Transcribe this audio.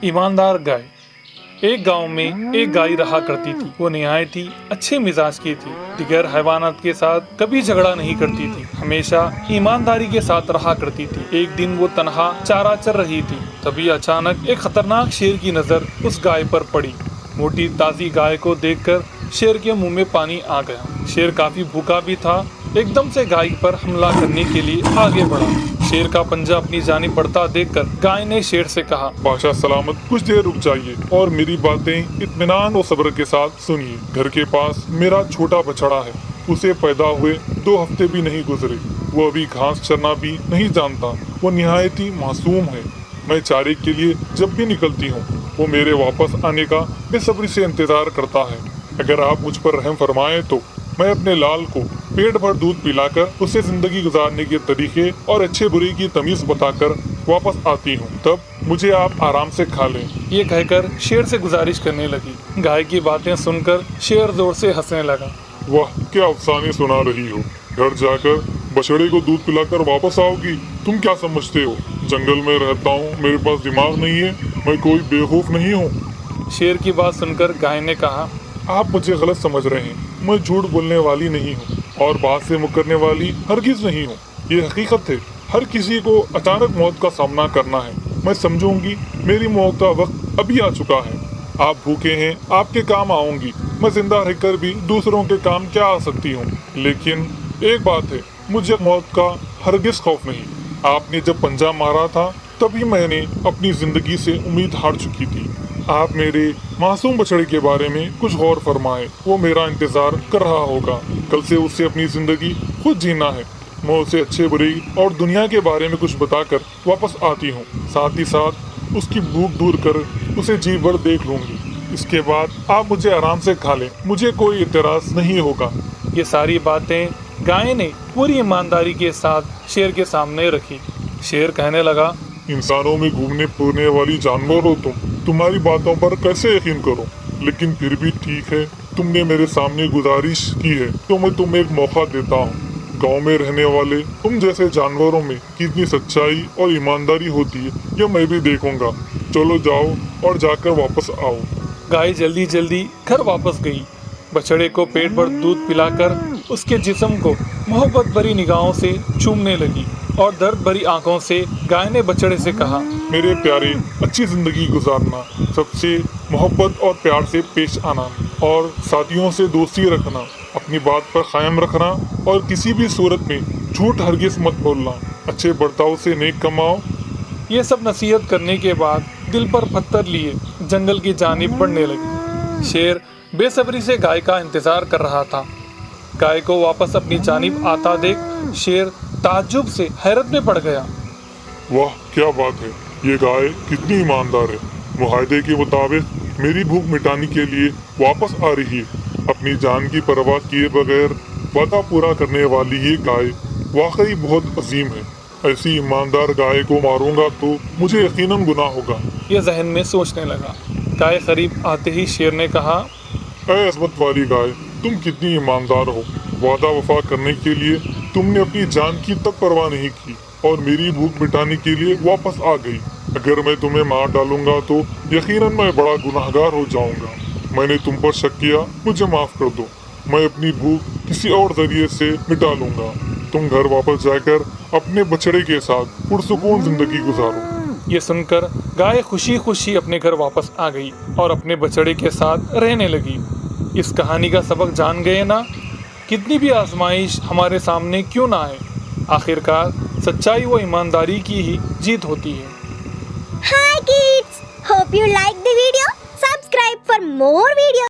ईमानदार गाय। एक गांव में एक गाय रहा करती थी। वो निहायत ही अच्छे मिजाज की थी। दिगर हैवानात के साथ कभी झगड़ा नहीं करती थी, हमेशा ईमानदारी के साथ रहा करती थी। एक दिन वो तन्हा चारा चर रही थी, तभी अचानक एक खतरनाक शेर की नजर उस गाय पर पड़ी। मोटी ताजी गाय को देखकर शेर के मुंह में पानी आ गया। शेर काफी भूखा भी था। एकदम से गाय पर हमला करने के लिए आगे बढ़ा। शेर का पंजा अपनी जानिब बढ़ता देखकर गाय ने शेर से कहा, बादशाह सलामत, कुछ देर रुक जाइए और मेरी बातें इत्मीनान और सब्र के साथ सुनिए। घर के पास मेरा छोटा बछड़ा है। उसे पैदा हुए 2 हफ्ते भी नहीं गुजरे। वो अभी घास चरना भी नहीं जानता। वो निहायत ही मासूम है। मैं चारे के लिए जब भी निकलती हूँ, वो मेरे वापस आने का बेसब्री से इंतजार करता है। अगर आप मुझ पर रहम फरमाएं तो मैं अपने लाल को पेट भर दूध पिलाकर उसे जिंदगी गुजारने के तरीके और अच्छे बुरे की तमीज बताकर वापस आती हूँ। तब मुझे आप आराम से खा लें। ये कहकर शेर से गुजारिश करने लगी। गाय की बातें सुनकर शेर जोर से हंसने लगा। वाह, क्या अफसाने सुना रही हो। घर जाकर बछड़े को दूध पिलाकर वापस आओगी। तुम क्या समझते हो, जंगल में रहता हूँ, मेरे पास दिमाग नहीं है, मैं कोई बेवकूफ नहीं हूँ। शेर की बात सुनकर गाय ने कहा, आप मुझे गलत समझ रहे हैं। मैं झूठ बोलने वाली नहीं हूँ और बात से मुकरने वाली हरगिज नहीं हूँ। ये हकीकत है। हर किसी को अचानक मौत का सामना करना है। मैं समझूंगी मेरी मौत का वक्त अभी आ चुका है। आप भूखे हैं, आपके काम आऊंगी। मैं जिंदा रहकर भी दूसरों के काम क्या आ सकती हूँ। लेकिन एक बात है, मुझे मौत का हरगिज खौफ नहीं। आपने जब पंजा मारा था तभी मैंने अपनी जिंदगी से उम्मीद हार चुकी थी। आप मेरे मासूम बछड़े के बारे में कुछ गौर फरमाएं। वो मेरा इंतजार कर रहा होगा। कल से उसे अपनी जिंदगी खुद जीना है। मैं उसे अच्छे बुरे और दुनिया के बारे में कुछ बताकर वापस आती हूँ। साथ ही साथ उसकी भूख दूर कर उसे जी भर देख लूंगी। इसके बाद आप मुझे आराम से खा लें। मुझे कोई इतराज नहीं होगा। ये सारी बातें गाय ने पूरी ईमानदारी के साथ शेर के सामने रखी। शेर कहने लगा, इंसानों में घूमने फिरने वाली जानवर हो तुम। तुम्हारी बातों पर कैसे यकीन करो। लेकिन फिर भी ठीक है, तुमने मेरे सामने गुजारिश की है तो मैं तुम्हें एक मौका देता हूँ। गांव में रहने वाले तुम जैसे जानवरों में कितनी सच्चाई और ईमानदारी होती है, यह मैं भी देखूंगा। चलो जाओ और जाकर वापस आओ। गाय जल्दी जल्दी घर वापस गई। बछड़े को पेट भर दूध पिलाकर उसके जिस्म को मोहब्बत भरी निगाहों से चूमने लगी और दर्द भरी आंखों से गाय ने बछड़े से कहा, मेरे प्यारे, अच्छी जिंदगी गुजारना, सबसे मोहब्बत और प्यार से पेश आना और साथियों से दोस्ती रखना, अपनी बात पर कायम रखना और किसी भी सूरत में झूठ हरगिज मत बोलना, अच्छे बर्ताव से नेक कमाओ। ये सब नसीहत करने के बाद दिल पर पत्थर लिए जंगल की जानिब बढ़ने लगी। शेर बेसब्री से गाय का इंतजार कर रहा था। गाय को वापस अपनी जानिब आता देख शेर ताज्जुब से हैरत में पड़ गया। वाह, क्या बात है। ये गाय कितनी ईमानदार है। मुआहदे के मुताबिक मेरी भूख मिटाने के लिए वापस आ रही है। अपनी जान की परवाह किए बगैर वादा पूरा करने वाली ये गाय वाकई बहुत अजीम है। ऐसी ईमानदार गाय को मारूंगा तो मुझे यकीनन गुनाह होगा। ये जहन में सोचने लगा। गाय करीब आते ही शेर ने कहा, ऐ अज़मत वाली गाय, तुम कितनी ईमानदार हो। वादा वफा करने के लिए तुमने अपनी जान की तक परवाह नहीं की और मेरी भूख मिटाने के लिए वापस आ गई। अगर मैं तुम्हें मार डालूंगा तो यकीनन मैं बड़ा गुनाहगार हो जाऊंगा। मैंने तुम पर शक किया, मुझे माफ कर दो। मैं अपनी भूख किसी और जरिए से मिटा लूंगा। तुम घर वापस जाकर अपने बछड़े के साथ पुरसुकून जिंदगी गुजारो। ये सुनकर गाय खुशी खुशी अपने घर वापस आ गई और अपने बछड़े के साथ रहने लगी। इस कहानी का सबक जान गए ना, कितनी भी आजमाइश हमारे सामने क्यों ना आए, आखिरकार सच्चाई व ईमानदारी की ही जीत होती है। Hi kids, hope you like the video. Subscribe for more videos.